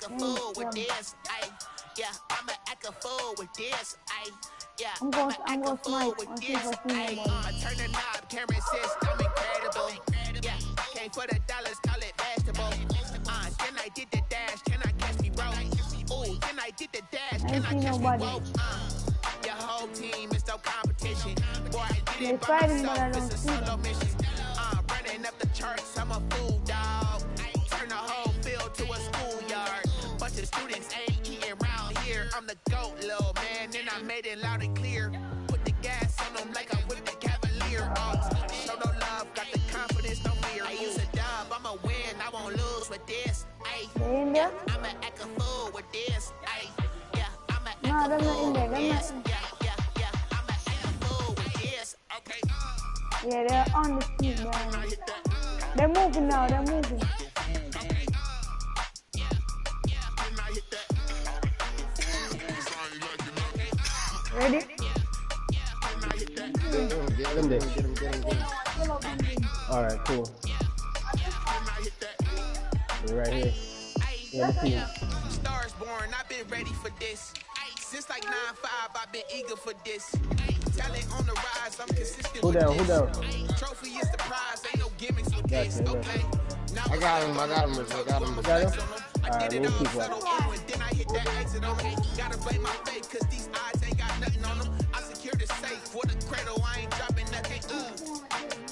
act a fool with this. Yeah, I'ma act a fool with this. Yeah, I'ma act a fool with this. Turn the knob, camera assist, I'm incredible. Yeah, came for the dollars, call it vegetable. Then I did the dash, can I catch me, bro? Ooh, then I did the dash, can I catch me, whoa? Your whole team is no competition. Boy, I did it by myself, it's a solo mission. Running up the charts, I'm a fool, dog. Turn the whole field to a schoolyard. Bunch of students ain't eating round here. I'm the GOAT, little man, and I made it loud and clear. Put the gas on them like I whipped the Cavalier. Show no love, got the confidence, no fear. I use a dub, I'ma win, I won't lose with this. Yeah, I'ma act a fool with this. Yeah, I'ma act a fool with this. Yeah, I'ma act a fool with this. Okay. Yeah, they're on the street now. They're moving now, they're moving. Ready? Get him. Alright, cool. We're right here. Stars born, I've been ready for this. Since like 9-5, I've been eager for this. Talent on the rise, I'm consistent with this. Who down? Trophy is the prize, ain't no gimmicks with this. Okay. I got him. I did it all settle and then I hit that exit on them. Gotta blame my faith, cause these odds ain't got nothing on them. I secure the safe for the cradle, I ain't dropping nothing.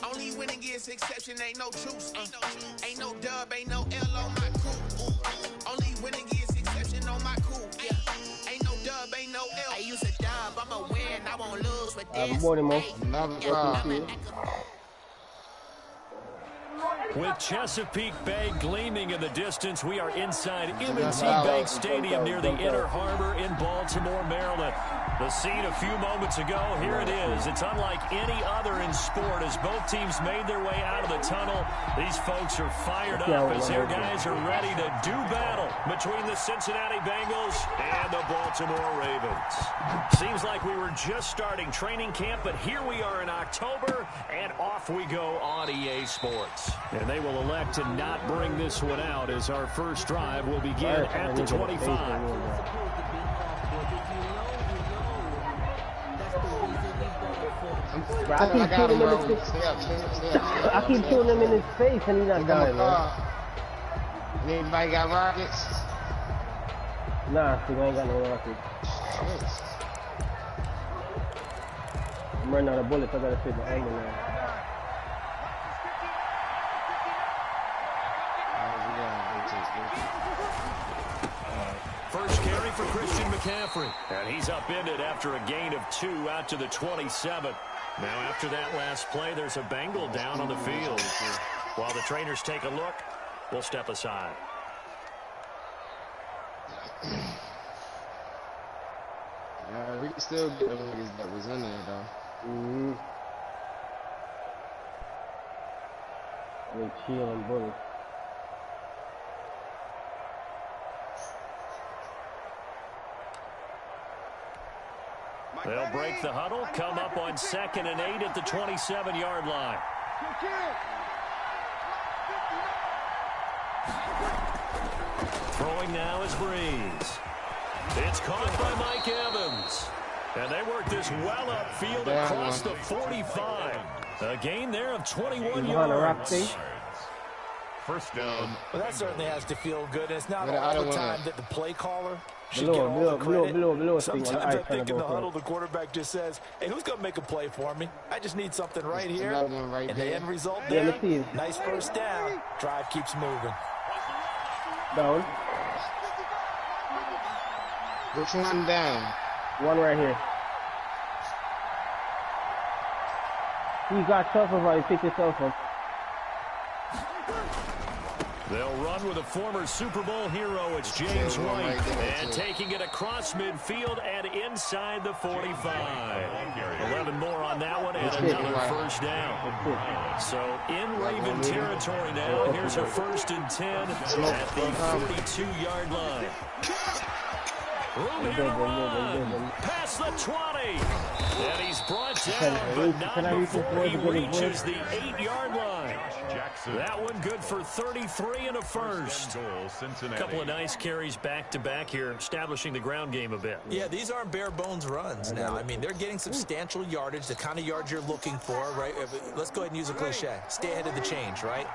Only winning is exception, ain't no truce. Ain't no dub, ain't no L on my crew. Only winning is exception on my crew. Yeah. Ain't no dub, ain't no L. I use a dub, I'ma win, I won't lose with this. Good morning, Mo. With Chesapeake Bay gleaming in the distance, we are inside M&T Bank Stadium near the Inner Harbor in Baltimore, Maryland. The scene a few moments ago, here it is. It's unlike any other in sport as both teams made their way out of the tunnel. These folks are fired up as their guys are ready to do battle between the Cincinnati Bengals and the Baltimore Ravens. Seems like we were just starting training camp, but here we are in October, and off we go on EA Sports. And they will elect to not bring this one out as our first drive will begin at the 25. I keep shooting him in his face and he's not dying, man. Anybody got rockets? Nah, I ain't got no rockets. I'm running out of bullets, I gotta fit the angle now. First carry for Christian McCaffrey. And he's upended after a gain of 2 out to the 27. Now after that last play, there's a Bengal down on the field. While the trainers take a look, we'll step aside. We can still get the niggas that was in there, though. They chill on bullets. They'll break the huddle, come up on 2nd and 8 at the 27-yard line. Throwing now is Breeze. It's caught by Mike Evans. And they work this well upfield across the 45. A gain there of 21 yards. First down. Well, that certainly has to feel good. It's not But all the time that the play caller should get all the credit. Sometimes I think in the huddle, the quarterback just says, hey, who's going to make a play for me? I just need something right here. And the end result there, nice first down. Drive keeps moving. Down. Which one down? One right here. You got tough about it, pick yourself up. They'll run with a former Super Bowl hero. It's James White. And taking it across midfield and inside the 45. 11 more on that one and another first down. So in Raven territory now. Here's a 1st and 10 at the 42-yard line. Room here to run. Past the 20. And he's brought down, but not before he reaches the 8-yard line. That one good for 33 and a first. A couple of nice carries back-to-back here, establishing the ground game a bit. Yeah, these aren't bare-bones runs now. I mean, they're getting substantial yardage, the kind of yards you're looking for, right? Let's go ahead and use a cliche. Stay ahead of the change, right?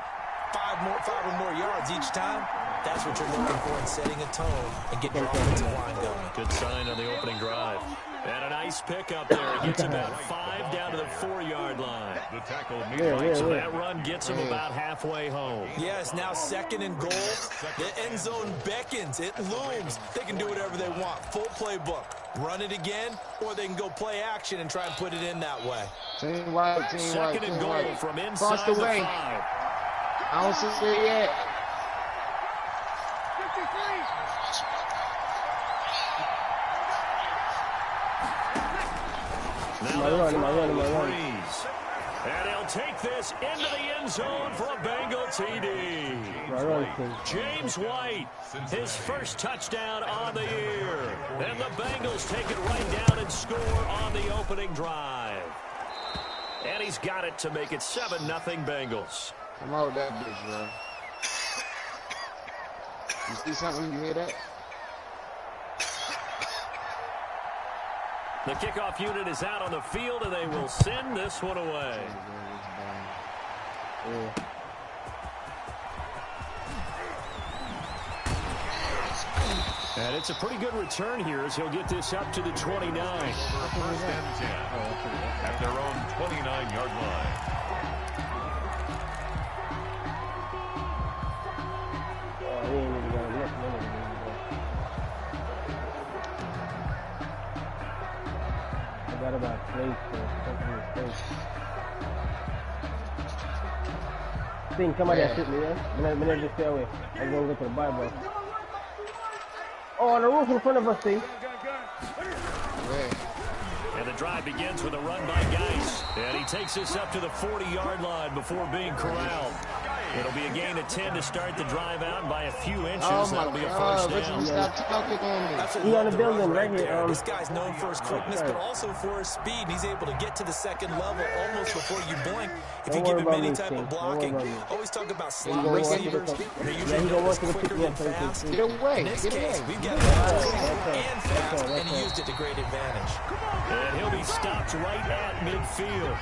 Five or more yards each time. That's what you're looking for in setting a tone and getting your offensive line going. Good sign on the opening drive. And a nice pickup there. Gets about 5 down to the 4-yard line. The tackle so that run gets him about halfway home. Yes, now 2nd and goal. The end zone beckons. It looms. They can do whatever they want. Full playbook. Run it again, or they can go play action and try and put it in that way. Team right, 2nd and goal from inside the 5. I don't see it yet. And he'll take this into the end zone for a Bengal TD. James White, his first touchdown on the year. And the Bengals take it right down and score on the opening drive. And he's got it to make it 7-0 Bengals. Come on with that bitch, bro. You see something? You hear that? The kickoff unit is out on the field, and they will send this one away. And it's a pretty good return here as he'll get this up to the 29. First and 10 at their own 29-yard line. About place think somebody has hit me, yeah? I'm just stay away. I'm going to go to the Bible. Oh, on the roof in front of us, see? And the drive begins with a run by Geis. And he takes this up to the 40-yard line before being corralled. It'll be a gain of 10 to start the drive out by a few inches. That'll be a first down. Stop talking on me. He's on the building right here. This guy's known for his quickness, but also for his speed. He's able to get to the second level almost before you blink. If you give him any type of blocking, always talk about slot receivers. They're usually known quicker than fast. Get away. In this case, we've got quick and fast, and he used it to great advantage. And he'll be stopped right at midfield.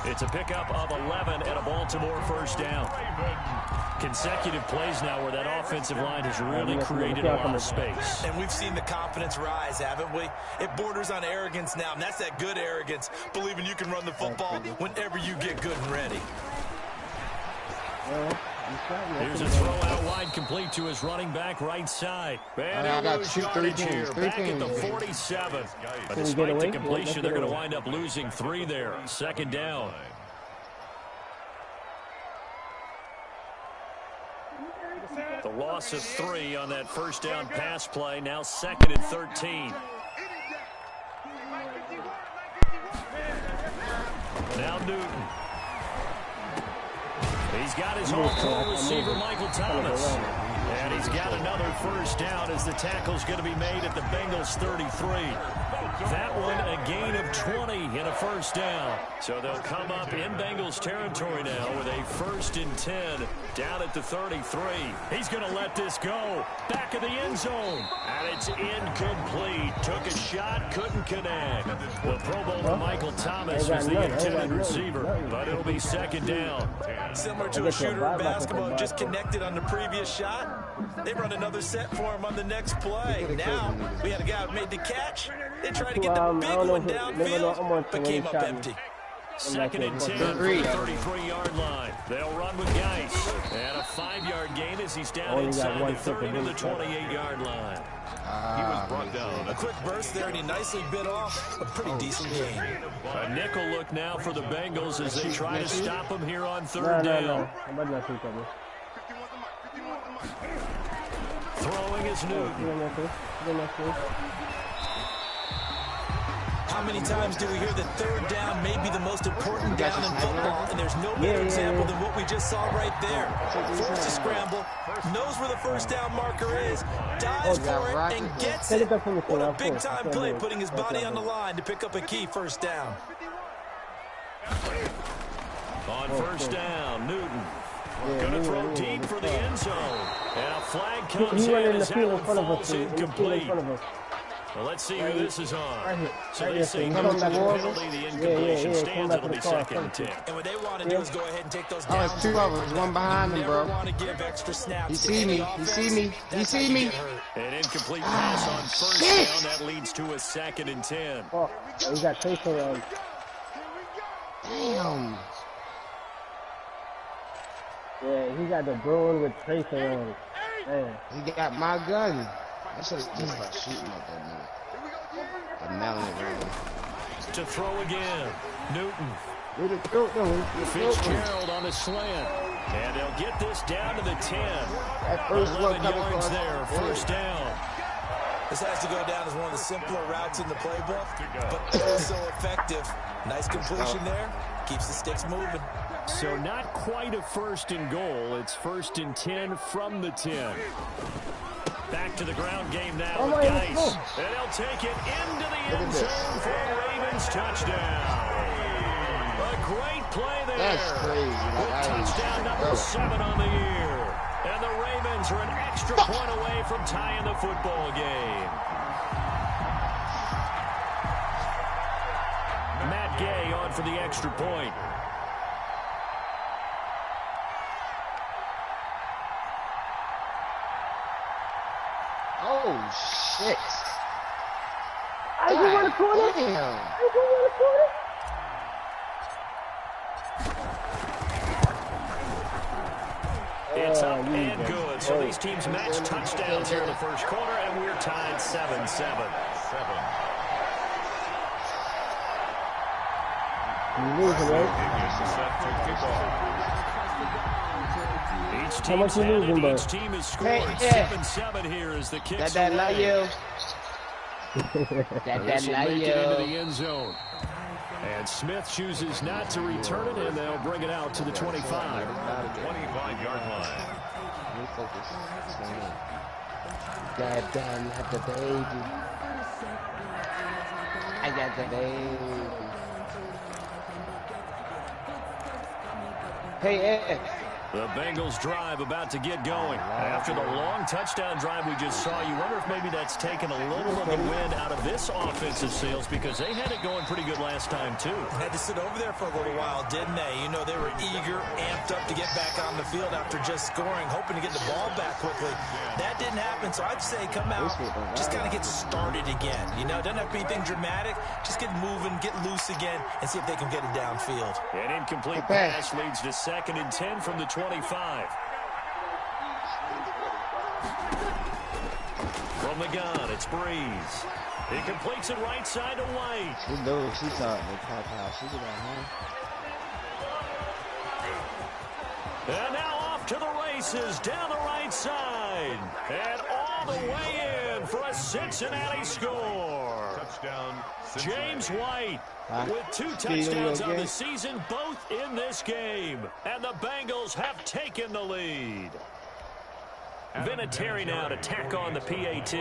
It's a pickup of 11 and a Baltimore first down. Consecutive plays now where that offensive line has really created a lot of space. And we've seen the confidence rise, haven't we? It borders on arrogance now, and that's that good arrogance, believing you can run the football whenever you get good and ready. Here's a throw out wide, complete to his running back right side. And he'll lose yardage here, back at the 47. But despite the completion, they're going to wind up losing 3 there. Second down. The loss of 3 on that first down pass play. Now 2nd and 13. Now Newton. He's got his all-pro receiver, Michael Thomas. And he's got another first down as the tackle's going to be made at the Bengals 33. That one a gain of 20 and a first down. So they'll come up in Bengals territory now with a 1st and 10 down at the 33. He's going to let this go. Back of the end zone. And it's incomplete. Took a shot, couldn't connect. The Pro Bowler Michael Thomas was the intended receiver, but it'll be 2nd down. Similar to a shooter in basketball, just connected on the previous shot. They run another set for him on the next play. Now, we had a guy who made the catch. They tried to get the big one downfield, but came up empty. 2nd and 10 from the 33-yard line. They'll run with Geis. And a 5-yard gain as he's down inside the 30 to the 28-yard line. He was brought down. A quick burst there, and he nicely bit off a pretty decent gain. A nickel look now for the Bengals as they try to stop him here on 3rd down. Throwing is Newton. How many times do we hear that third down may be the most important down in football, and there's no better example than what we just saw right there. Forced to scramble, knows where the first down marker is, dives for it, and gets it. What a big-time play, putting his body on the line to pick up a key first down. On first down, Newton. Going to throw deep for the end zone. And a flag comes in as that one falls incomplete. Well, let's see who this is on. So they say comes to the penalty, the incompletion stands. It'll be second and 10. And what they want to do is go ahead and take those downs. Oh, it's two of us, one behind him, bro. He see me. He see me. An incomplete pass on first down. That leads to a second and 10. Oh, he got Trace around. Damn. Yeah, he got the drone with Trace around. Man. He got my gun. I should have just like shooting at that man. I'm nailing it right now. To throw again. Newton. Fitzgerald on the slant. And they'll get this down to the 10. That first 11 yards there, first down. This has to go down as one of the simpler routes in the playbook, but also effective. Nice completion there. Keeps the sticks moving. So not quite a first and goal. It's first and 10 from the 10. Back to the ground game now with Geis. And he'll take it into the end zone for a Ravens touchdown. A great play there. That's crazy. With touchdown number 7 on the year. And the Ravens are an extra point away from tying the football game. Matt Gay on for the extra point. Oh, shit. I just want to call it. It's up and good. So these teams match touchdowns here in the first quarter, and we're tied 7-7. Each team is scored 7-7 here as the kicks away. Not you. This will make it into the end zone. And Smith chooses not to return it, and they'll bring it out to the 25. 25-yard line. Dad, have the baby. I got the baby. Hey, Ed. The Bengals drive about to get going. After the long touchdown drive we just saw, you wonder if maybe that's taken a little of the wind out of this offensive sails because they had it going pretty good last time, too. Had to sit over there for a little while, didn't they? You know, they were eager, amped up to get back on the field after just scoring, hoping to get the ball back quickly. That didn't happen, so I'd say come out, just kind of get started again. You know, it doesn't have to be anything dramatic. Just get moving, get loose again, and see if they can get it downfield. An incomplete pass leads to 2nd and 10 from the 25. From the gun, it's Breeze. He completes it right side to White. She knows she's out in the top house. She's about home. And now off to the races down the right side. And all the way in for a Cincinnati score. Touchdown, James White with 2 touchdowns on the season, both in this game. And the Bengals have taken the lead. Vinatieri now to tack on the PAT.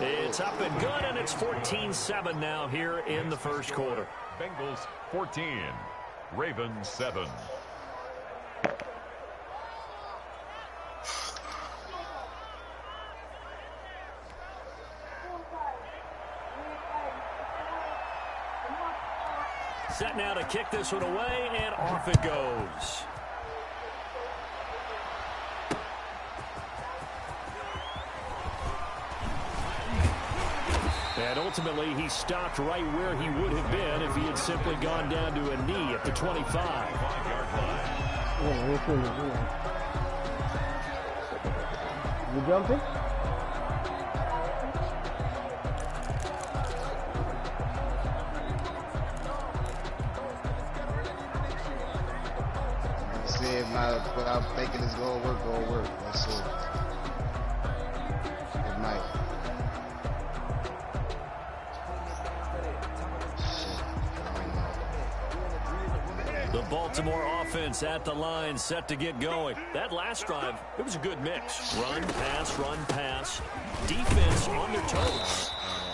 It's up and good, and it's 14-7 now here in the first quarter. Bengals 14, Ravens 7. Set now to kick this one away, and off it goes. And ultimately, he stopped right where he would have been if he had simply gone down to a knee at the 25. 5-yard line. You jumping? See if what I'm thinking is going to work, That's it. It might. Baltimore offense at the line, set to get going. That last drive, it was a good mix. Run, pass, defense on their toes.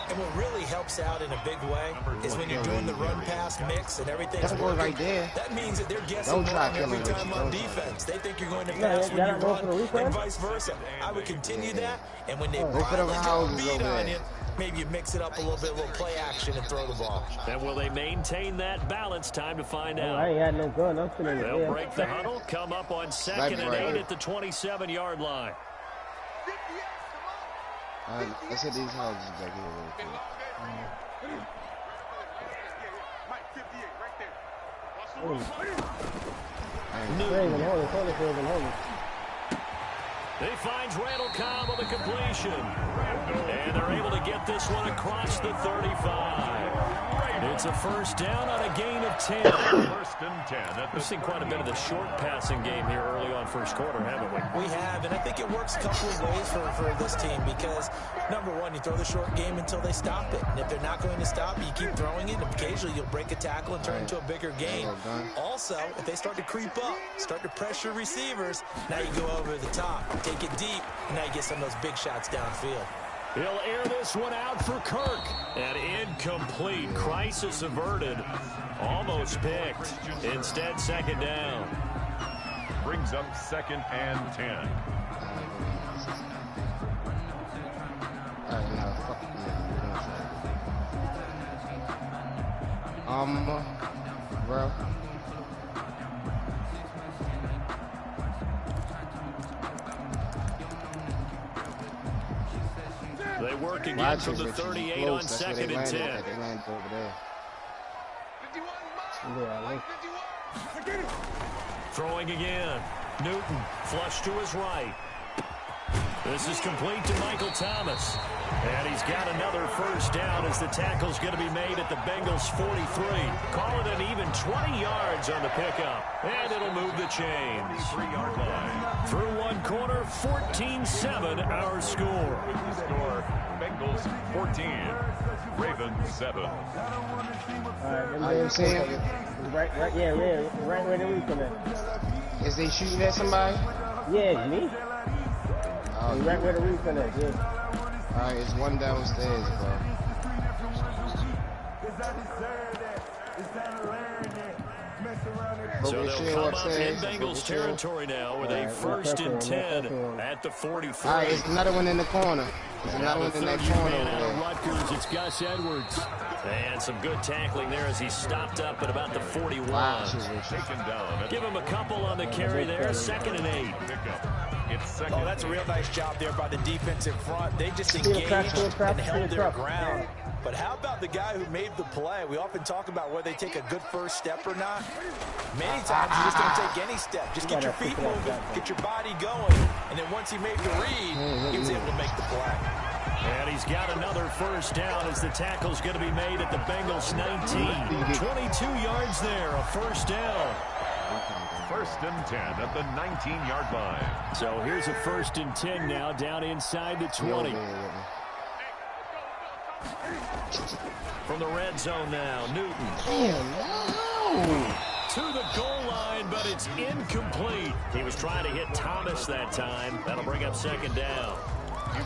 And what really helps out in a big way is when you're doing the run-pass mix and everything's working. Right there. That means that they're guessing wrong every time on defense. They think you're going to pass when you run, and vice versa. I would continue that, and when they finally get a beat on you, maybe you mix it up a little bit, a little play action, and throw the ball. And will they maintain that balance? Time to find out. I ain't had no gun. I'm sitting They'll break the huddle, come up on 2nd and 8 at the 27-yard line. Let's hit these houses back here real quick. He finds Randall Cobb on the completion. And they're able to get this one across the 35. It's a first down on a gain of 10. First and 10. We've seen quite a bit of the short passing game here early on first quarter, haven't we? We have, and I think it works a couple of ways for this team because, number one, you throw the short game until they stop it. And if they're not going to stop it, you keep throwing it, and occasionally you'll break a tackle and turn into a bigger gain. Also, if they start to creep up, start to pressure receivers, now you go over the top, take it deep, and now you get some of those big shots downfield. He'll air this one out for Kirk. And incomplete. Crisis averted. Almost picked. Instead, second down. Brings up 2nd and 10. Alright, now fuck bro. They work again from the 38 on 2nd and 10. Throwing again. Newton, flush to his right. This is complete to Michael Thomas. And he's got another first down as the tackle's going to be made at the Bengals 43. Call it an even 20 yards on the pickup. And it'll move the chains. 3-yard line. Through one quarter, 14-7 our score. Score, Bengals 14, Ravens 7. Are you saying? Right where the reach on that. Is they shooting at somebody? Yeah, me. Right where the reach on that, yeah. Alright, it's one downstairs, bro. So they'll come up in Bengals territory now with a 1st and 10 at the 43. Alright, it's another one in the corner. There's another one in that corner over there. Rutgers, it's Gus Edwards. And some good tackling there as he stopped up at about the 41. Wow. Taken down. Give him a couple on the carry there, 2nd and 8. It's 2nd. Oh, that's a real nice job there by the defensive front. They just engaged and held their ground. But how about the guy who made the play? We often talk about whether they take a good first step or not. Many times you just don't take any step. Just get your feet moving, get your body going, and then once he made the read, he was able to make the play. And he's got another first down as the tackle's going to be made at the Bengals 19. 22 yards there, a first down. 1st and 10 at the 19-yard line. So here's a 1st and 10 now, down inside the 20. From the red zone now, Newton. To the goal line, but it's incomplete. He was trying to hit Thomas that time. That'll bring up 2nd down.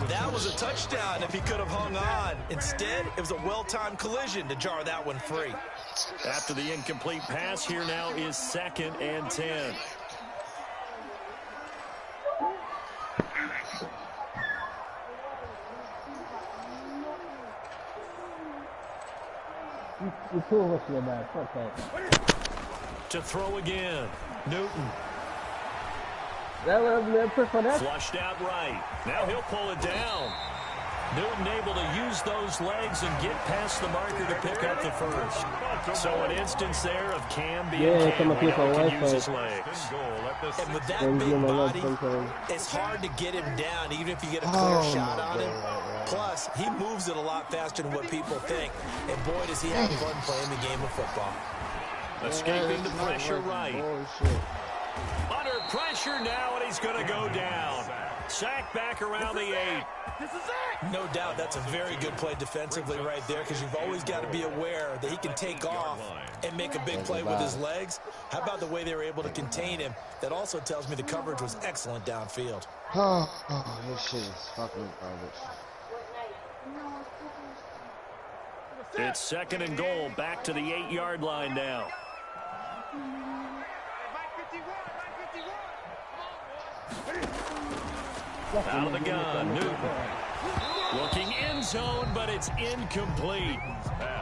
That was a touchdown if he could have hung on. Instead, it was a well-timed collision to jar that one free. After the incomplete pass, here now is 2nd and 10. You two of us in the back. Okay. To throw again. Newton. Flushed out right. Now he'll pull it down. Newton able to use those legs and get past the marker to pick up the first. So an instance there of Cam being Cam. He can use his legs. And with that big body, it's hard to get him down, even if you get a clear shot on him. Plus, he moves it a lot faster than what people think. And boy, does he have fun playing the game of football. Escaping the pressure right. Under pressure now, and he's going to go down. Sack back around the 8. No doubt that's a very good play defensively right there, because you've always got to be aware that he can take off and make a big play with his legs. How about the way they were able to contain him? That also tells me the coverage was excellent downfield. Oh, this shit is fucking garbage. It's 2nd and goal, back to the 8-yard line now. Out of the gun, Newton. Looking end zone, but it's incomplete.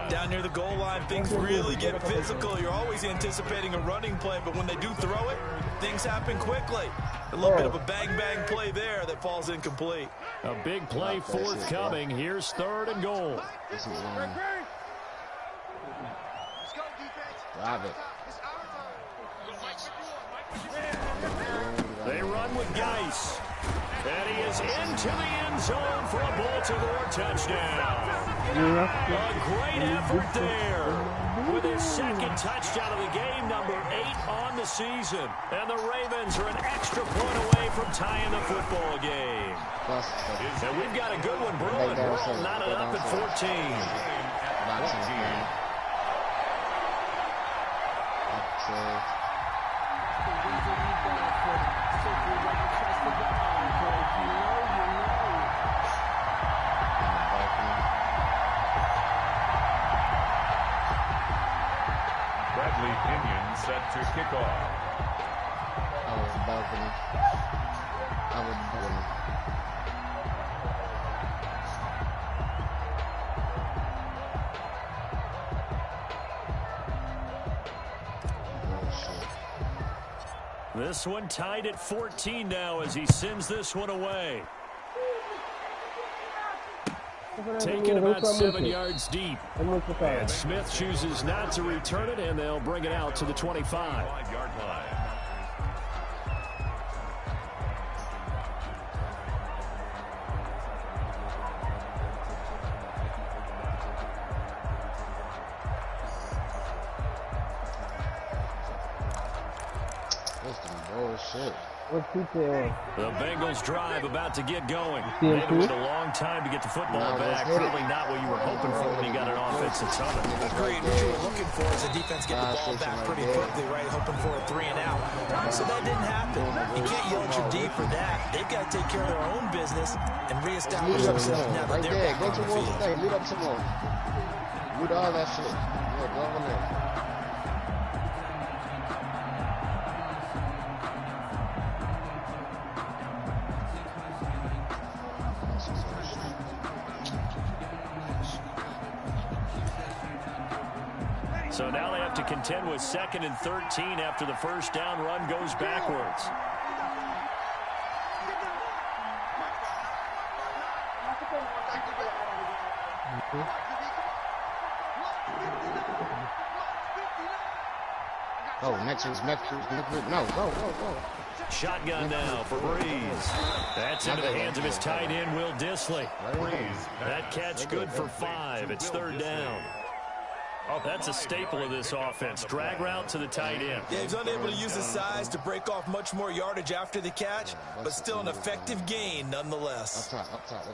Down near the goal line, things really get physical. You're always anticipating a running play, but when they do throw it, things happen quickly. A little bit of a bang-bang play there that falls incomplete. A big play forthcoming. Here's 3rd and goal. This is one. Drive it. They run with Geis. And he is into the end zone for a Baltimore touchdown. A great effort there. With his 2nd touchdown of the game, number 8 on the season. And the Ravens are an extra point away from tying the football game. And we've got a good one brewing. We're all knotted up at 14. Set to kick off. I was balcony. I was balcony. This one tied at 14 now as he sends this one away. Taken about 7 yards deep. And Smith chooses not to return it, and they'll bring it out to the 25. 5-yard line. Bullshit. The Bengals drive about to get going. It was a long time to get the football back. Probably not what you were hoping for when you got an offensive tunnel. Agreed. What you were looking for is the defense getting the ball back pretty quickly, right? Hoping for a 3 and out. So that didn't happen. You can't yell at your D for that. They've got to take care of their own business and reestablish themselves now that they're back on the field. Lead up some more. Lead all that shit. Yeah, go over there. So now they have to contend with 2nd and 13 after the first down run goes backwards. Oh, next is no, go. Shotgun now for Breeze. That's into the hands of his tight end, Will Dissly. That catch good for 5. It's 3rd down. That's a staple of this offense. Drag route to the tight end. Yeah, he's unable to use his size to break off much more yardage after the catch, but still an effective gain nonetheless. Up top.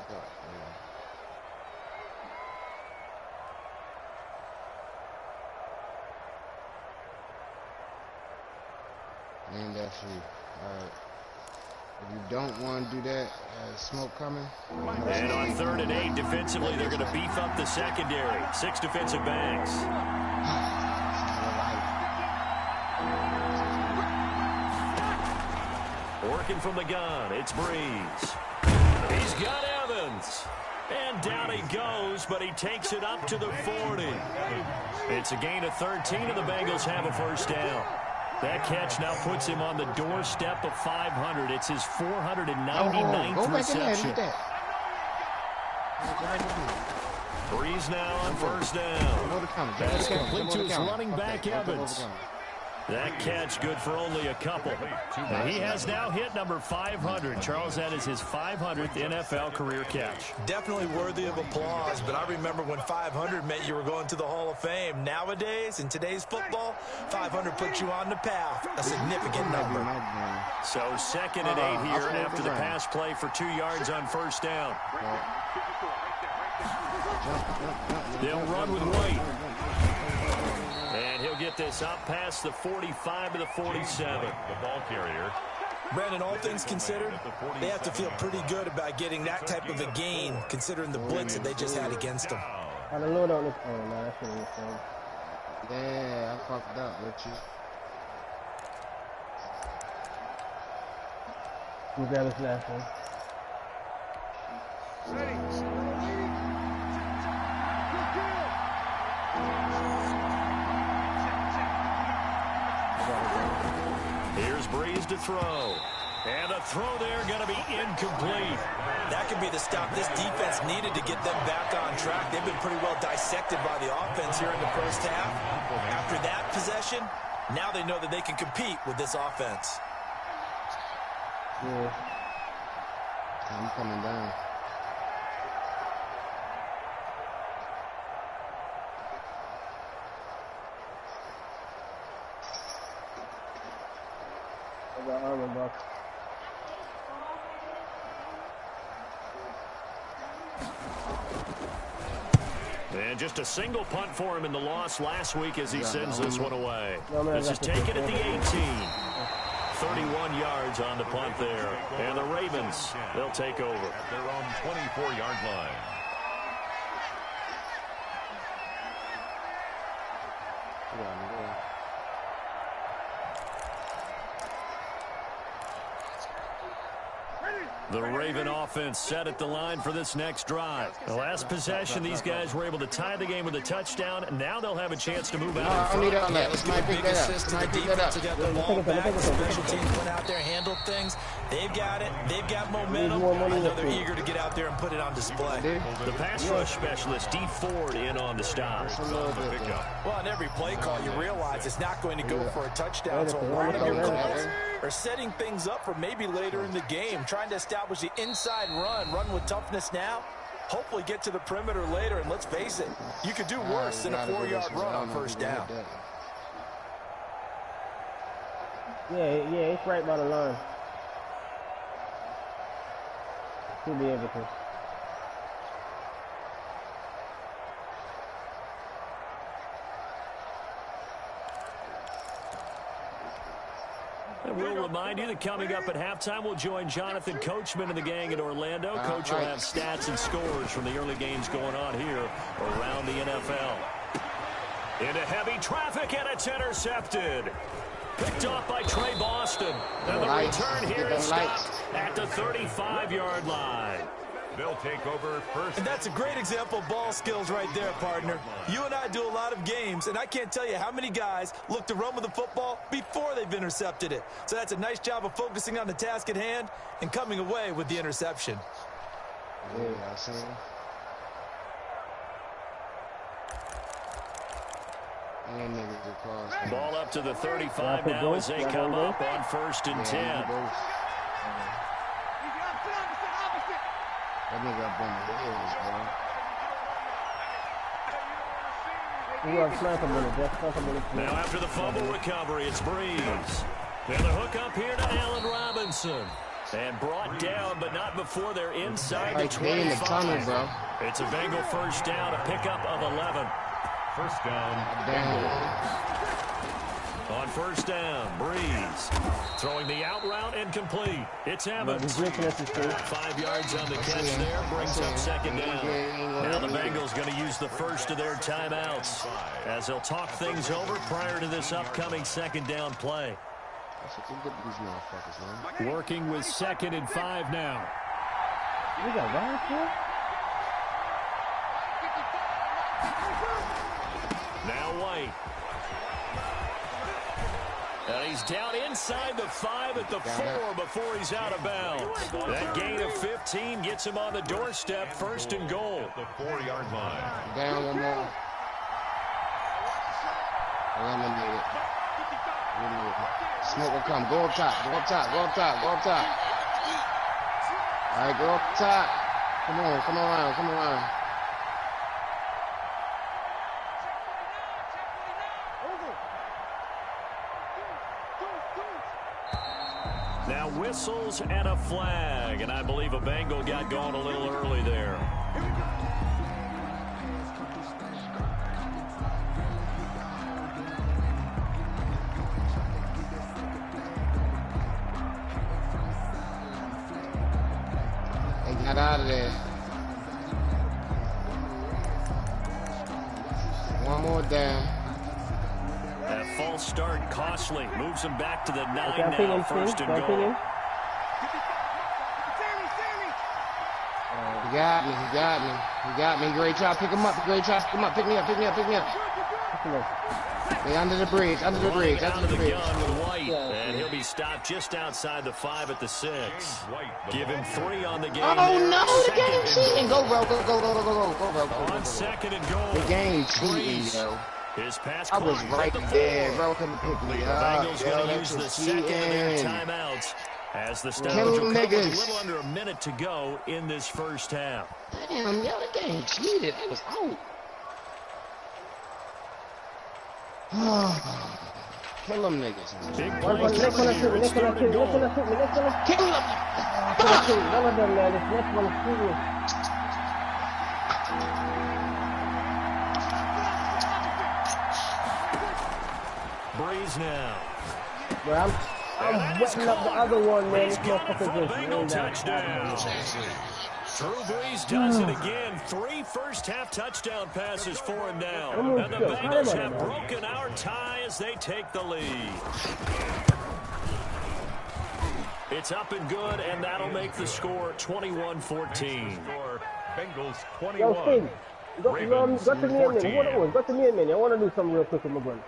Yeah. And that's you. All right. If you don't want to do that, smoke coming. And on 3rd and 8, defensively, they're going to beef up the secondary. 6 defensive backs. Working from the gun, it's Breeze. He's got Evans. And down he goes, but he takes it up to the 40. It's a gain of 13, and the Bengals have a first down. That catch now puts him on the doorstep of 500. It's his 499th reception. Breeze now on first down. That's complete to his running back, Evans. That catch good for only a couple. And he has now hit number 500. Charles, that is his 500th NFL career catch. Definitely worthy of applause, but I remember when 500 meant you were going to the Hall of Fame. Nowadays, in today's football, 500 puts you on the path, a significant number. So 2nd and 8 here after the pass play for 2 yards on first down. They'll run with White. And he'll get this up past the 45 to the 47. The ball carrier. Brandon, all things considered, they have to feel pretty good about getting that type of a gain, considering the blitz that they just had against them. I don't know this. Oh, no, that's what you're saying. Yeah, I fucked up with you. We'll grab this last one. Here's Breeze to throw. And a throw there going to be incomplete. That could be the stop this defense needed to get them back on track. They've been pretty well dissected by the offense here in the first half. After that possession, now they know that they can compete with this offense. Yeah. I'm coming down. I got armor box. And just a single punt for him in the loss last week as he sends this one away. This is taken at the 18. 31 yards on the punt there. And the Ravens, they'll take over. At their own 24-yard line. The Raven offense set at the line for this next drive. The last possession, these guys were able to tie the game with a touchdown. Now they'll have a chance to move out. Let's give a big assist to the defense. They got the ball back. The special teams went out there, handled things. They've got it. They've got momentum. I know they're eager to get out there and put it on display. The pass rush specialist, D. Ford, in on the stop. Well, on every play call, you realize it's not going to go for a touchdown. So a lot of your calls are setting things up for maybe later in the game, trying to establish the inside run with toughness now, hopefully get to the perimeter later, and let's face it, you could do worse than a 4-yard run on first down. Yeah, it's right by the line. Should be able to. And we'll remind you that coming up at halftime, we'll join Jonathan Coachman and the gang in Orlando. Coach will have stats and scores from the early games going on here around the NFL. Into heavy traffic, and it's intercepted. Picked off by Trey Boston. And the return here is stopped at the 35-yard line. They'll take over first. And that's a great example of ball skills right there, partner. You and I do a lot of games, and I can't tell you how many guys look to run with the football before they've intercepted it. So that's a nice job of focusing on the task at hand and coming away with the interception. Ball up to the 35 now as they come up on 1st and 10. That nigga up on the hills, bro. Now after the fumble recovery, it's Breeze. And the hook up here to Allen Robinson. And brought down, but not before they're inside the 25. It's a Bengal first down, a pickup of 11. First down, Bengals. On first down, Breeze throwing the out route incomplete. It's Evans. 5 yards on the catch there, brings up 2nd down. Now the Bengals going to use the first of their timeouts as they'll talk things over prior to this upcoming 2nd down play. Working with 2nd and 5 now. We got rounds here? Now White. And he's down inside the 5 at the 4 before he's out of bounds. That gain of 15 gets him on the doorstep, 1st and goal. At the 4-yard line. Down one more. Eliminated. Smoke will come. Go up top. Go up top. Go up top. Go up top. All right, go up top. Come on. Come around. Come around. Now whistles and a flag, and I believe a Bengal got going a little early there. They got out of there. One more down. That false start costly. Moves him back to the 9 now. First and goal. He got me. He got me. He got me. Great job. Pick him up. Great job. Pick him up. Pick me up. Pick me up. Pick me up. They under the bridge. Under the bridge. Under the bridge. With White, and he'll be stopped just outside the 5 at the 6. Give him 3 on the game. Oh no, the game cheating. Go, bro. Go, go, go, go, go, go, bro. On second and goal. The game cheating, yo. His pass I was right there, bro. Couldn't pick me up. Bengals going to use the second of their timeouts as the Stars will come with a little under a minute to go in this first half. Damn, yo, the game cheated. It was out. Kill them niggas. Big Kill them. None of them, man. This next one is serious. Breeze now. Well, I'm wetting up the other one, man. This motherfucker just Bengal touchdown. Drew Brees does it again. 3 first-half touchdown passes for him now. And the Bengals have broken our tie as they take the lead. It's up and good, and that'll make the score 21-14. Bengals 21. Yo, Sting, go to me a minute. Go to me a minute. I want to do something real quick with my gun.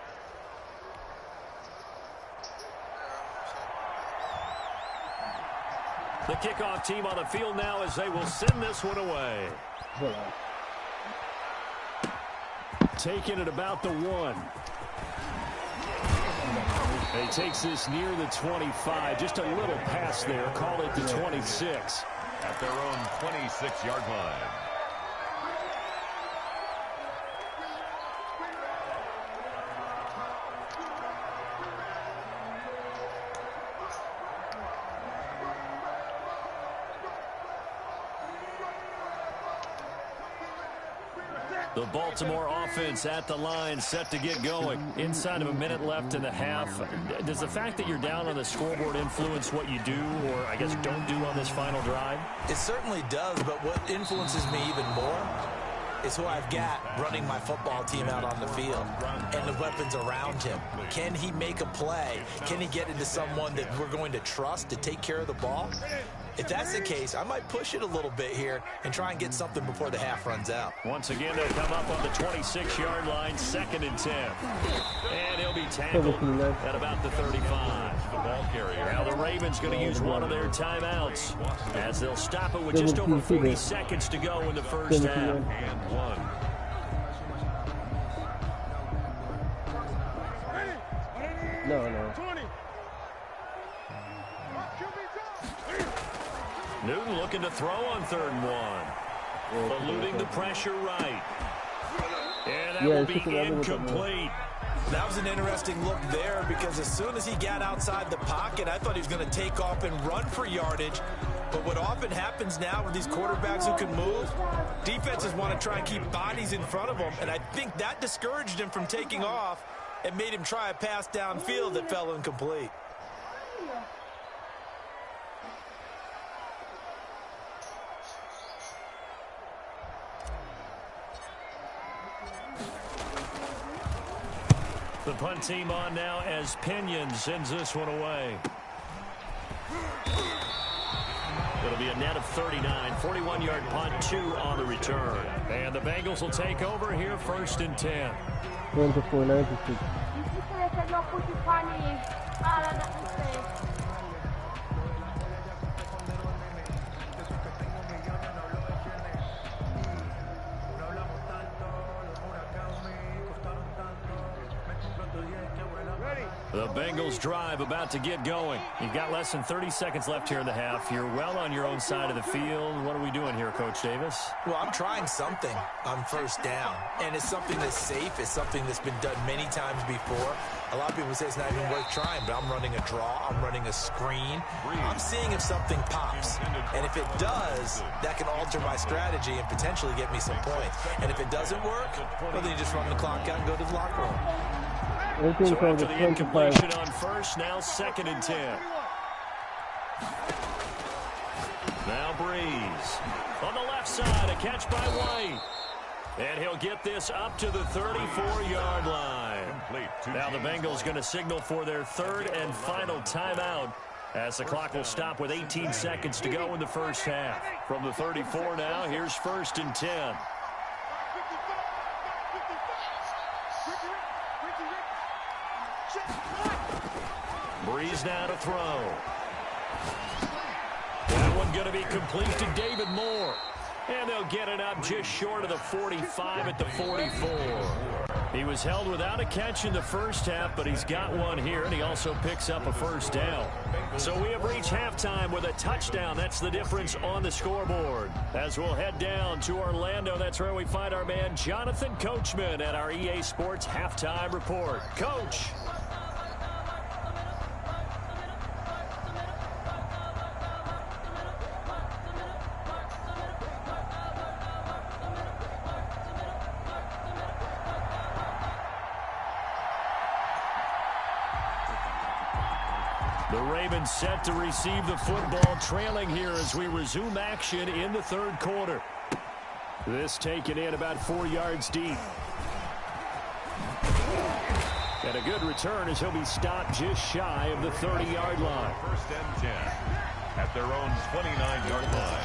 The kickoff team on the field now as they will send this one away. Taking it about the 1. He takes this near the 25. Just a little pass there. Call it the 26. At their own 26-yard line. The Baltimore offense at the line, set to get going. Inside of a minute left in the half. Does the fact that you're down on the scoreboard influence what you do, or I guess don't do on this final drive? It certainly does, but what influences me even more is who I've got running my football team out on the field and the weapons around him. Can he make a play? Can he get into someone that we're going to trust to take care of the ball? If that's the case, I might push it a little bit here and try and get something before the half runs out. Once again, they'll come up on the 26-yard line, 2nd and 10. And he'll be tackled at about the 35. The ball carrier. Now the Ravens going to use one of their timeouts as they'll stop it with just over 40 seconds to go in the first half. And 1. No. Newton looking to throw on 3rd and 1. Eluding the pressure right. And that will be incomplete. That was an interesting look there because as soon as he got outside the pocket, I thought he was going to take off and run for yardage. But what often happens now with these quarterbacks who can move, defenses want to try and keep bodies in front of them. And I think that discouraged him from taking off and made him try a pass downfield that fell incomplete. The punt team on now as Pinion sends this one away. It'll be a net of 39. 41-yard punt, 2 on the return. And the Bengals will take over here, 1st and 10. 24-96. Ready. The Bengals drive about to get going. You've got less than 30 seconds left here in the half. You're well on your own side of the field. What are we doing here, Coach Davis? Well, I'm trying something on first down, and it's something that's safe. It's something that's been done many times before. A lot of people say it's not even worth trying, but I'm running a draw. I'm running a screen. I'm seeing if something pops, and if it does, that can alter my strategy and potentially get me some points. And if it doesn't work, well, then you just run the clock out and go to the locker room. So after the incompletion on first, now 2nd and 10. Now Breeze. On the left side, a catch by White. And he'll get this up to the 34-yard line. Now the Bengals going to signal for their 3rd and final timeout as the clock will stop with 18 seconds to go in the first half. From the 34 now, here's 1st and 10. Breeze now to throw. That one going to be complete to David Moore. And they'll get it up just short of the 45 at the 44. He was held without a catch in the first half, but he's got one here, and he also picks up a first down. So we have reached halftime with a touchdown. That's the difference on the scoreboard. As we'll head down to Orlando, that's where we find our man Jonathan Coachman at our EA Sports Halftime Report. Coach. The Ravens set to receive the football, trailing here as we resume action in the 3rd quarter. This taken in about 4 yards deep. And a good return as he'll be stopped just shy of the 30-yard line. 1st and 10 at their own 29-yard line.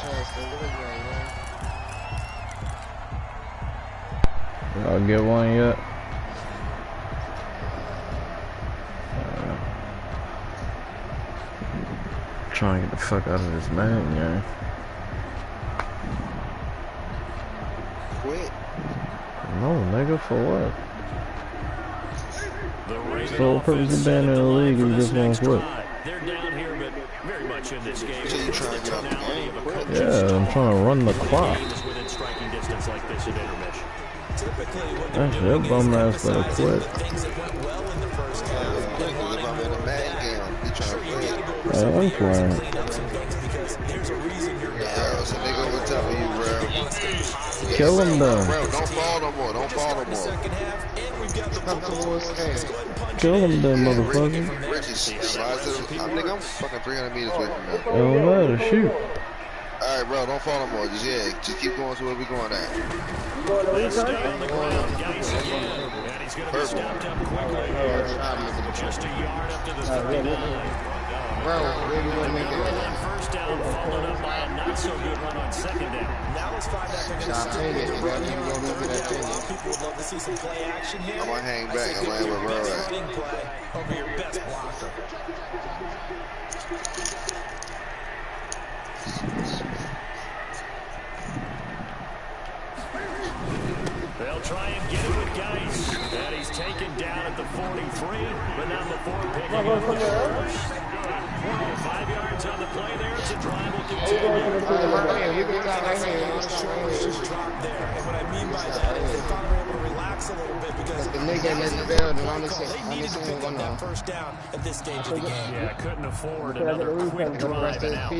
I'll get one yet. Trying to get the fuck out of this man, yeah. Quit. No, nigga, for what? The sole purpose of being in the league is just gonna quit. They're down here, but very much in this game. So you're trying to get off the game? Yeah, I'm trying to run the clock. Within striking distance like this at intermission. Typically, what That's your bum ass gonna quit. things that went well in the first half. I am playing. Kill him though. Bro, don't fall no more. Don't fall no more. Kill him then, motherfucker. Nigga, I'm fucking 300 meters away from that. It don't matter, shoot. Alright, bro, don't fall no more. Just keep going to where we going at. Let's stay on the ground, guys, again. And he's going to be stopped up quickly. Just a yard up to the 39. Bro, where you going to make it? On first down, followed up by a not-so-good run on 2nd down. Now let's find out if they're going to stick with the running. A lot of people would love to see some play action here. I'm going to hang back and land with Rowe. Running play over your best blocker. They'll try and get it with Geis. And he's taken down at the 43, but not before picking up the first. 5 yards on the play there. It's a drive will continue. Just dropped there. And what I mean by that is they thought they were able to relax a little bit because they needed to pick up that first down at this stage of the game. Yeah, couldn't afford another quick drive and out.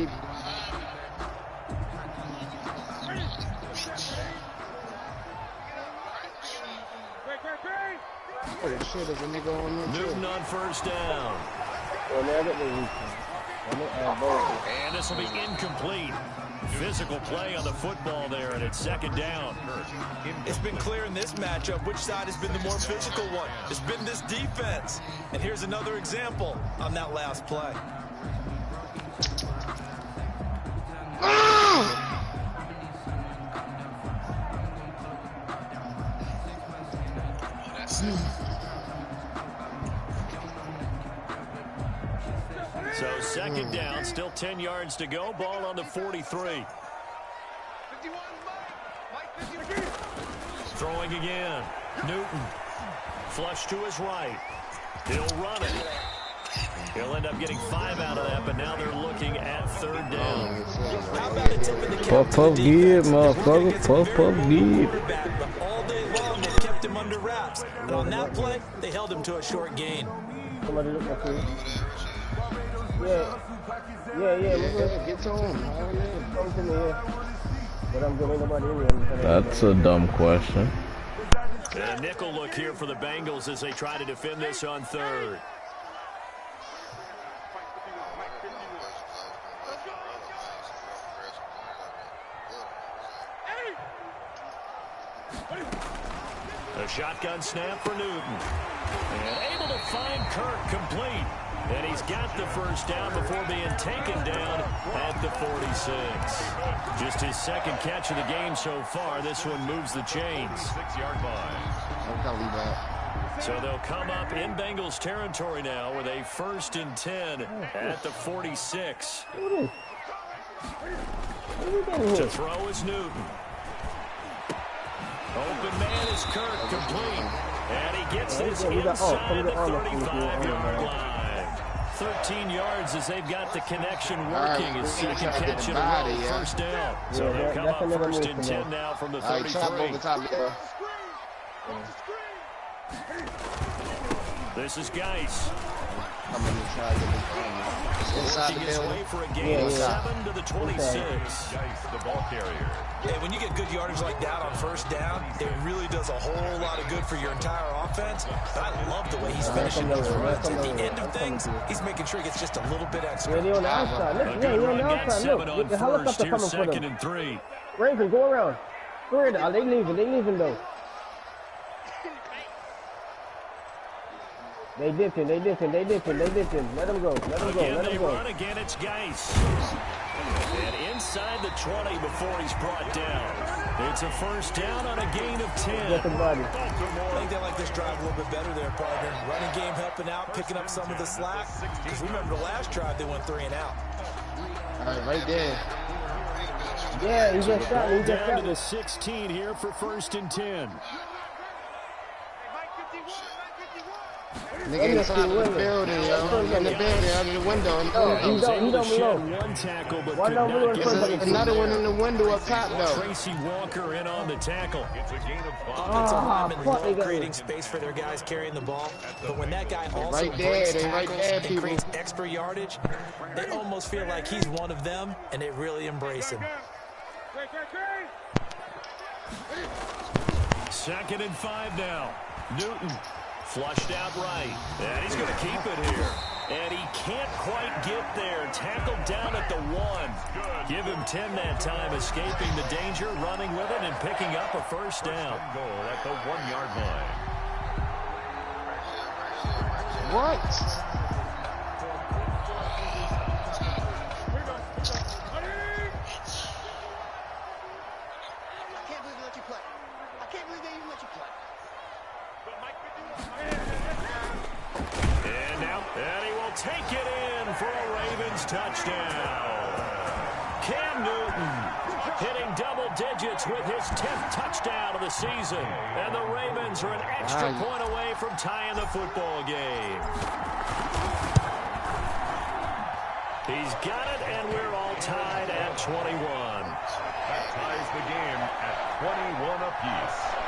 Newton on first down. And this will be incomplete. Physical play on the football there, and it's 2nd down. It's been clear in this matchup which side has been the more physical one. It's been this defense. And here's another example on that last play. So 2nd down, still 10 yards to go. Ball on the 43. Throwing again. Newton. Flush to his right. He'll run it. He'll end up getting 5 out of that, but now they're looking at 3rd down. How about a tip in the cap Puff, puff, give, motherfucker. Puff, puff, give. But all day long, they kept him under wraps. And on that play, they held him to a short gain. Somebody look at you. Yeah. Get to him. Come to me, yeah. But I'm good. Ain't nobody in here. That's a dumb question. And a nickel look here for the Bengals as they try to defend this on 3rd. A shotgun snap for Newton. And able to find Kirk complete. And he's got the 1st down before being taken down at the 46. Just his 2nd catch of the game so far. This one moves the chains. 6-yard line. So they'll come up in Bengals territory now with a 1st and 10 at the 46. To throw is Newton. Open man is Kirk, complete. And he gets this inside the 35-yard line. 13 yards as they've got the connection working. His 2nd catch in a row, 1st down. So they'll come up 1st and 10 now from the 33. This is Geis. Working his way for a gain of 7 to the 26. Geis, the ball carrier. Hey, when you get good yardage like that on 1st down, it really does a whole lot of good for your entire offense. But I love the way he's finishing those runs. At the end of things, he's making sure he gets just a little bit extra. Yeah, on the outside. Look, Good run, got outside. 7 Look, on the 1st. helicopter Here's coming for 2nd them. and 3. Raven, go around. They leaving though. They dipping. Let them go. Again, they run. Again, it's Geis. And inside the 20 before he's brought down. It's a 1st down on a gain of 10. I think they like this drive a little bit better there, partner. Running game helping out, picking up some of the slack. Because remember the last drive, they went 3 and out. All right, right there. Yeah, he just shot me. Down to the 16 here for 1st and 10. Nigga inside the building, yo. In the building, under the window. He don't belong. One tackle, but One could don't not belong. get There's another one in the window up top, though. Tracy Walker in on the tackle. It's a gain of 5. Offensive linemen love creating space for their guys carrying the ball. But when that guy also breaks tackles and creates extra yardage, they almost feel like he's one of them, and they really embrace him. 2nd and 5 now. Newton flushed out right. And he's going to keep it here. And he can't quite get there. Tackled down at the 1. Give him 10 that time, escaping the danger, running with it, and picking up a 1st down. Goal at the 1-yard line. What? And he will take it in for a Ravens touchdown. Cam Newton hitting double digits with his 10th touchdown of the season. And the Ravens are an extra point away from tying the football game. He's got it, and we're all tied at 21. That ties the game at 21 apiece.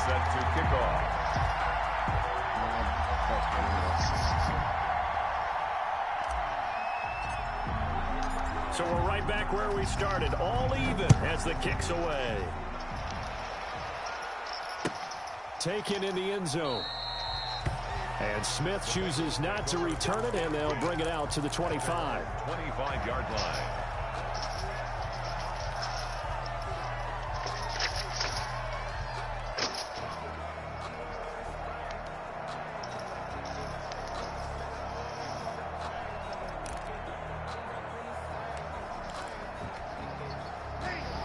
Set to kick off. So we're right back where we started, all even as the kick's away. Taken in the end zone. And Smith chooses not to return it, and they'll bring it out to the 25. 25-yard line.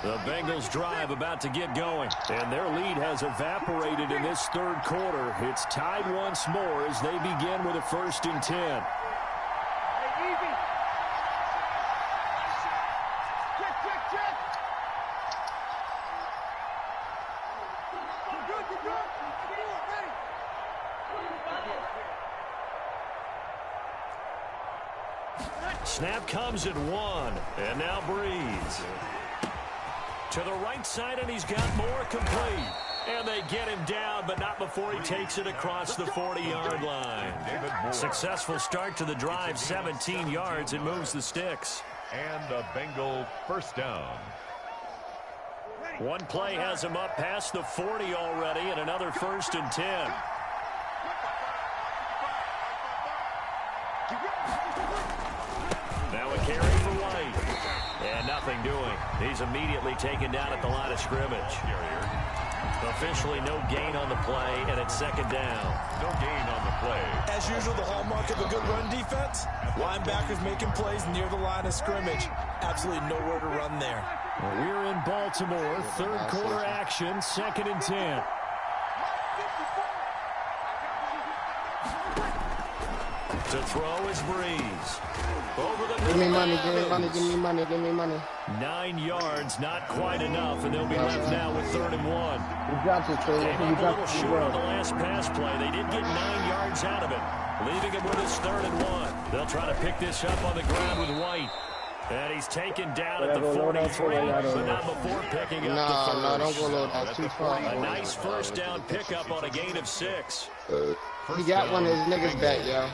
The Bengals drive about to get going, and their lead has evaporated in this third quarter. It's tied once more as they begin with a 1st and 10. Snap comes at 1, and now Breeze. To the right side, and he's got more complete. And they get him down, but not before he takes it across the 40-yard line. Successful start to the drive, 17 yards, and moves the sticks. And a Bengal 1st down. One play has him up past the 40 already, and another 1st and 10. Now a carry for White. And nothing doing. He's immediately taken down at the line of scrimmage. Officially no gain on the play, and it's 2nd down. No gain on the play. As usual, the hallmark of a good run defense, linebackers making plays near the line of scrimmage. Absolutely nowhere to run there. Well, we're in Baltimore, 3rd quarter action, 2nd and 10. To throw is Breeze. Over the give me money, give me money, give me money, give me money. 9 yards, not quite enough, and they'll be left now with 3rd and 1. You dropped it, so Came up a little short on the last pass play. They did get 9 yards out of it, leaving him with his 3rd and 1. They'll try to pick this up on the ground with White. And he's taken down at the 43, but not before picking up the 1st. No, don't go low. That's too far. A nice 1st down pickup on a gain of 6. He got one of his niggas back, yo.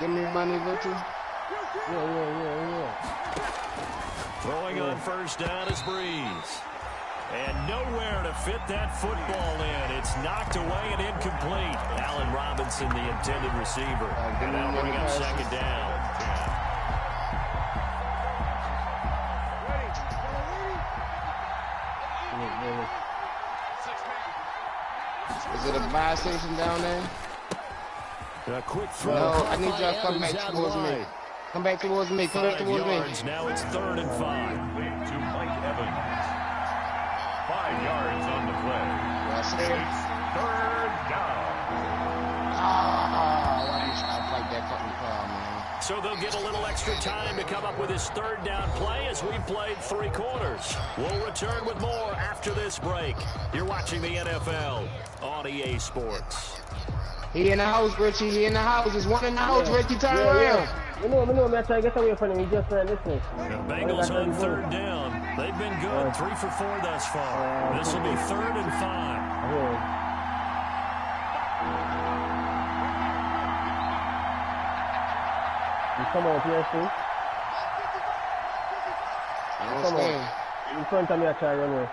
Give me money, Richard. Yeah. Throwing on 1st down is Breeze. And nowhere to fit that football in. It's knocked away and incomplete. Allen Robinson, the intended receiver. And that'll bring up 2nd down. Is it a buy station down there? A quick throw. No, I need y'all to come back towards me. Come back towards me. Come back towards me. Now it's 3rd and 5. To Mike Evans. 5 yards on the play. It's 3rd down. Why do you try to fight that fucking car, man? So they'll get a little extra time to come up with his 3rd down play as we've played 3 quarters. We'll return with more after this break. You're watching the NFL on EA Sports. He in the house, Richie. He in the house. There's one in the house, Richie. Turn around. I know. I'm trying to get away from him. He just listening. The Bengals on 3rd down. They've been good. 3 for 4 thus far. This will be 3rd and 5. You come on, PSC. Come on. In front of me, I try to run away.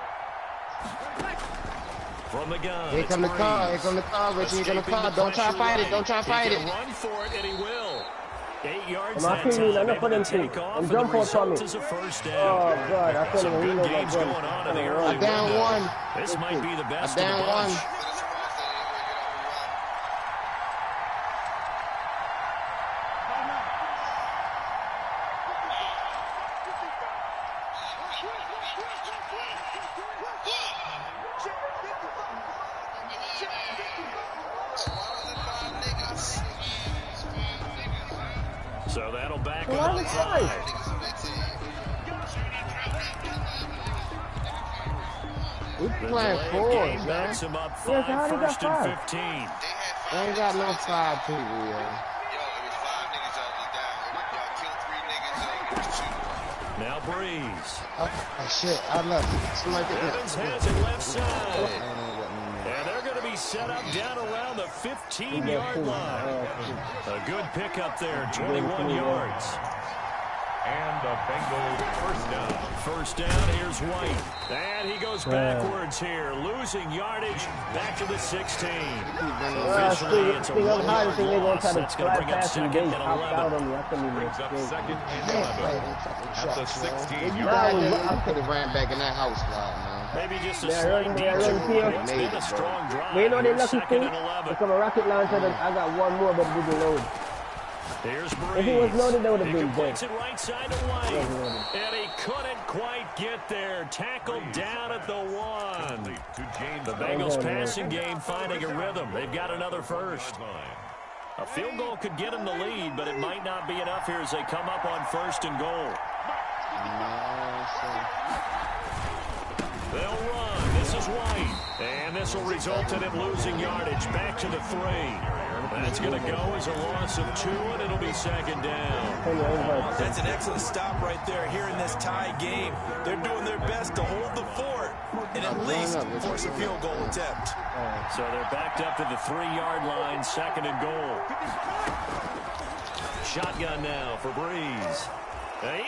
From the gun. Here come the car. Here come the car, Richie. Here come the car. Don't try to fight it. Don't try to fight it. Run for it, and he will. 8 yards I'm that time. enough for them to take off, and the result is a 1st down. Oh, God. I Some good games going on in the early down window. one. This might be the best down of the bunch. one. So that'll back him up 5. We're playing 4s, backs man. him up 5, 1st and 15. They ain't got no 5 people, yo. Now Breeze. Oh, shit. I left. Somebody get Evans has it left side. And they're going to be set up down around the 15-yard line. A good pickup there, 21 yards. And a Bengal 1st down. 1st down, here's White. And he goes backwards here, losing yardage back to the 16. Officially, it's a 1-yard loss. That's going to bring up 2nd and 11. Brings up 2nd and 11. At the 16-yard line. I could have ran back in that house, man. Maybe just a slight detour. It's been a strong drive. We know the lucky Second thing. and 11. Become a rocket launcher. I got one more, but it didn't load. Here's Breeze. If it was loaded, that would have He been completes dead. it right side to White. And he couldn't quite get there. Tackled down at the 1. The Bengals passing game finding a rhythm. They've got another first. A field goal could get them the lead, but it might not be enough here as they come up on 1st and goal. They'll run. This is White. And this will result in him losing yardage. Back to the 3. That's going to go as a loss of 2, and it'll be 2nd down. That's an excellent stop right there here in this tie game. They're doing their best to hold the fort and at least force a field goal attempt. So they're backed up to the 3-yard line, 2nd and goal. Shotgun now for Breeze.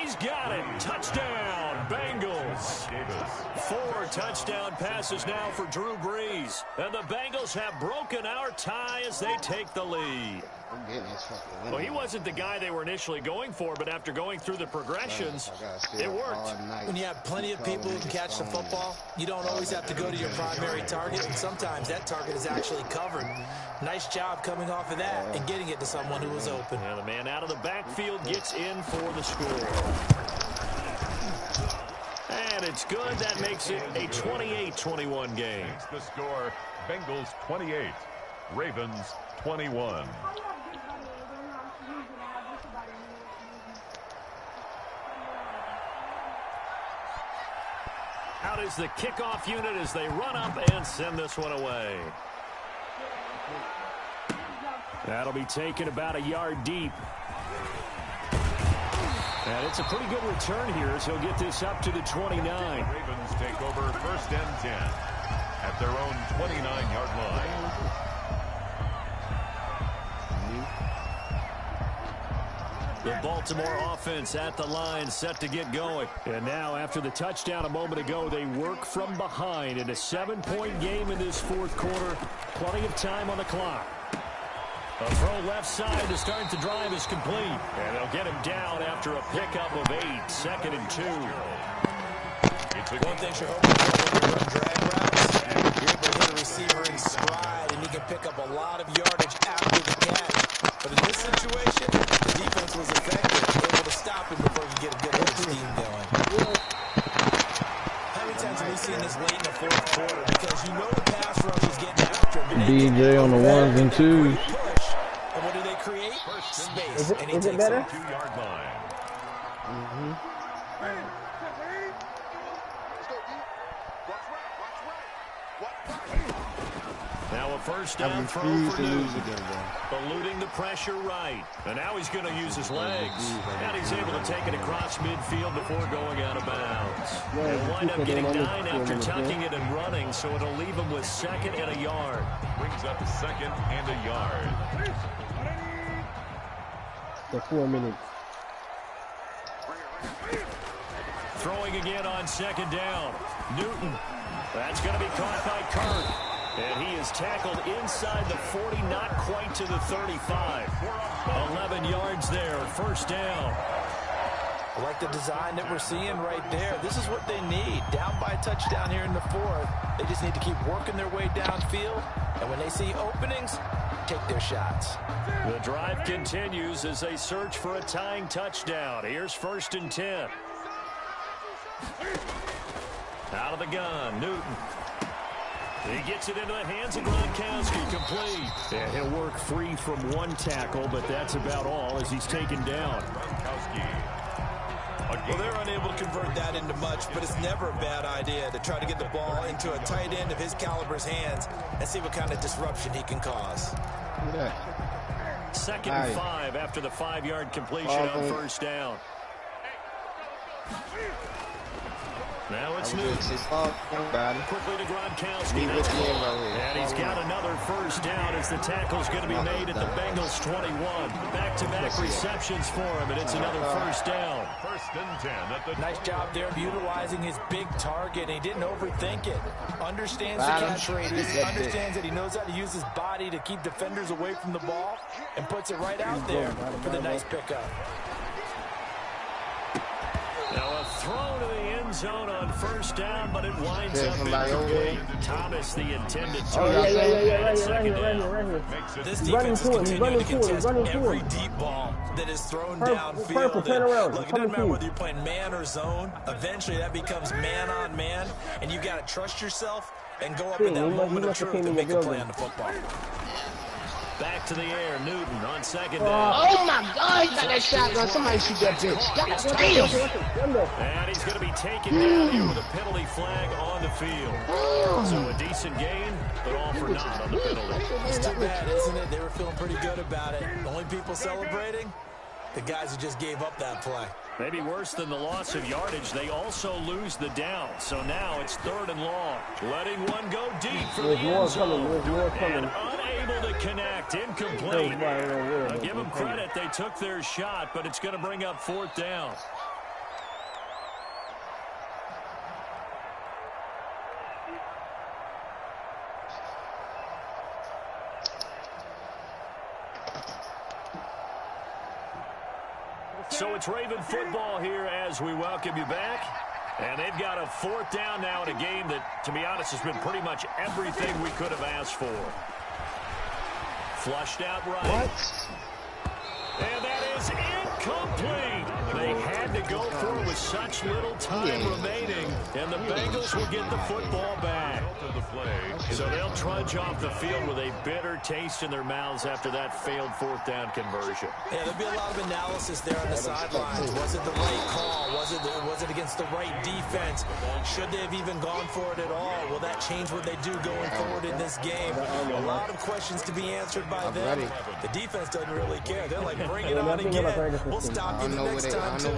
He's got it. Touchdown, Bengals. 4 touchdown passes now for Drew Brees. And the Bengals have broken our tie as they take the lead. Well, he wasn't the guy they were initially going for, but after going through the progressions, it worked. When you have plenty of people who can catch the football, you don't always have to go to your primary target, and sometimes that target is actually covered. Nice job coming off of that and getting it to someone who was open. And the man out of the backfield gets in for the score. And it's good. That makes it a 28-21 game. The score, Bengals 28, Ravens 21. Out is the kickoff unit as they run up and send this one away. That'll be taken about a yard deep. And it's a pretty good return here as he'll get this up to the 29. Ravens take over 1st and 10 at their own 29-yard line. The Baltimore offense at the line set to get going. And now after the touchdown a moment ago, they work from behind in a 7-point game in this 4th quarter. Plenty of time on the clock. A throw left side to start the drive is complete. And they'll get him down after a pickup of 8. 2nd and 2. One thing you're hoping for when you run drag routes, you're able to hit a receiver in stride, and you can pick up a lot of yardage after the catch. But in this situation, the defense was effective, able to stop him before you get a good head of steam going. How many times have we seen this late in the 4th quarter? Because you know the pass rush is getting after him. DJ on the 1s and 2s. And what do they create? Space. Is it better? 2-yard line. Now a first down throw for Newton. Eluding the pressure right. And now he's going to use his legs. And he's able to take it across midfield before going out of bounds. He'll wind up getting 9 after tucking it and running, so it'll leave him with 2nd and a yard. Brings up 2nd and a yard. For 4 minutes. Throwing again on 2nd down. Newton. That's going to be caught by Kirk. And he is tackled inside the 40, not quite to the 35. 11 yards there, 1st down. I like the design that we're seeing right there. This is what they need. Down by a touchdown here in the 4th. They just need to keep working their way downfield. And when they see openings, take their shots. The drive continues as they search for a tying touchdown. Here's 1st and 10. Out of the gun, Newton. He gets it into the hands of Gronkowski, complete. And he'll work free from 1 tackle, but that's about all as he's taken down. Gronkowski. Well, they're unable to convert that into much, but it's never a bad idea to try to get the ball into a tight end of his caliber's hands and see what kind of disruption he can cause. 2nd and 5 after the 5-yard completion on 1st down. Now it's Newton. Quickly to Gronkowski. And he's got another 1st down as the tackle's going to be made at the Bengals 21. Back-to-back receptions for him, and it's another 1st down. 1st and 10 at the Nice job there of utilizing his big target. He didn't overthink it. Understands the catch radius. Understands that he knows how to use his body to keep defenders away from the ball and puts it right out there for the nice pickup. Now a throw to the end zone on first down, but it winds up incomplete. Thomas, the intended target. Right here. This defense is continuing to contest every deep ball that is thrown downfield. Purple, turn around. Look, it doesn't matter whether you're playing man or zone. Eventually, that becomes man on man, and you got to trust yourself and go up in that moment of truth and make a play on the football. Back to the air, Newton on second down. Oh my God, he got that shotgun. Somebody shoot that bitch. Damn. And he's going to be taken down here with a penalty flag on the field. So a decent gain, but all for naught on the penalty. It's too bad, isn't it? They were feeling pretty good about it. The only people celebrating, the guys who just gave up that play. Maybe worse than the loss of yardage, they also lose the down. So now it's 3rd and long. Letting one go deep for the end zone. And unable to connect. Incomplete. I'll give them credit. They took their shot, but it's going to bring up 4th down. So it's Raven football here as we welcome you back. And they've got a 4th down now in a game that, to be honest, has been pretty much everything we could have asked for. Flushed out right. What? And that is incomplete. They had to go for it with such little time remaining. And the Bengals will get the football back. So they'll trudge off the field with a bitter taste in their mouths after that failed 4th down conversion. Yeah, there'll be a lot of analysis there on the sidelines. Was it the right call? Was it against the right defense? Should they have even gone for it at all? Will that change what they do going forward in this game? A lot of questions to be answered by them. The defense doesn't really care. They're like, bring it on again. We'll stop you the next time, too.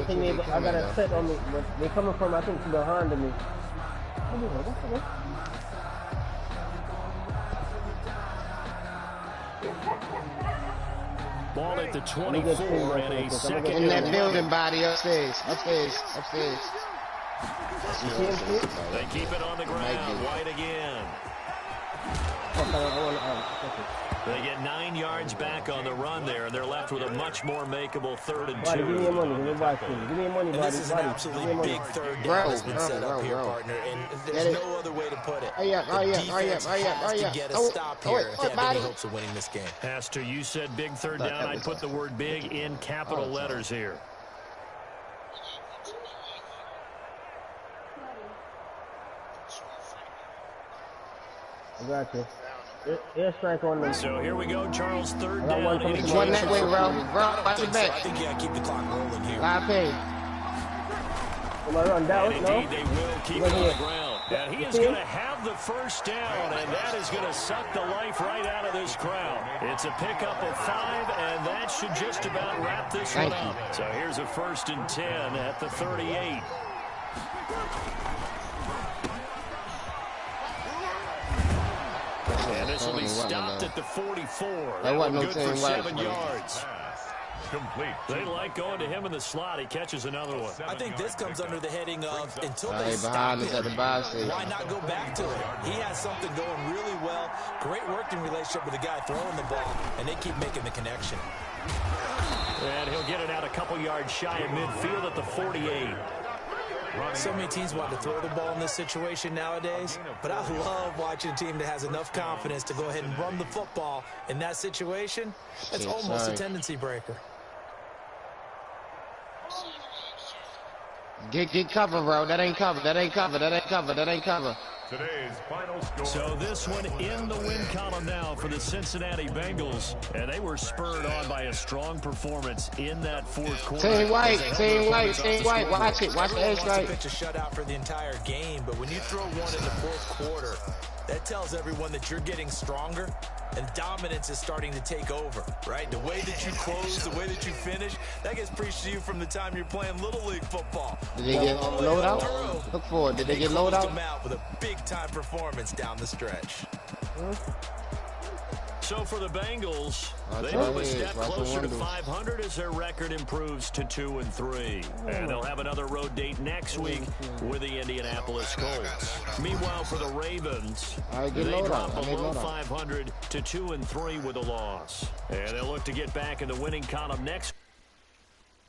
I got a set on me, but they're coming from, I think, behind me. Ball at the 24 and a second. In that building body upstairs. They keep it on the ground. White again. They get 9 yards back on the run there, and they're left with a much more makeable 3rd and 2. Give me your money. Give me your money, buddy. This is an absolutely big 3rd down that's been set up here, partner, and there's no other way to put it. The defense has to get a stop here if they have any hopes of winning this game. Pastor, you said big 3rd down. I'd put the word big in capital letters here. I got you. Airstrike on them. So here we go, Charles. 3rd down. One that way, bro. Watch it back. I think you got to keep the clock rolling here. Live pay. Am I run down? And no. They will keep it on the ground. And he is going to have the 1st down, and that is going to suck the life right out of this crowd. It's a pickup of 5, and that should just about wrap this one up. So here's a 1st and 10 at the 38. And this will be stopped at the 44. That was good for 7 yards. Complete. They like going to him in the slot. He catches another one. I think this comes under the heading of until they stop him, why not go back to it? He has something going really well. Great working relationship with the guy throwing the ball, and they keep making the connection. And he'll get it out a couple yards shy of midfield at the 48. So many teams want to throw the ball in this situation nowadays, but I love watching a team that has enough confidence to go ahead and run the football in that situation. That's almost a tendency breaker. Get cover, bro. That ain't cover. Today's final score. So this one in the win column now for the Cincinnati Bengals. And they were spurred on by a strong performance in that 4th quarter. Team white. Watch it. Watch the edge right. Pitch a shutout for the entire game, but when you throw one in the 4th quarter, that tells everyone that you're getting stronger and dominance is starting to take over, right? The way that you close, the way that you finish, that gets preached to you from the time you're playing Little League football. Did they get load out? Look for it. Did they get load out? Them out with a big-time performance down the stretch. So for the Bengals, they move a step closer to 500 as their record improves to 2-3. And they'll have another road date next week with the Indianapolis Colts. Meanwhile, for the Ravens, they drop below 500 to 2-3 with a loss. And they'll look to get back in the winning column next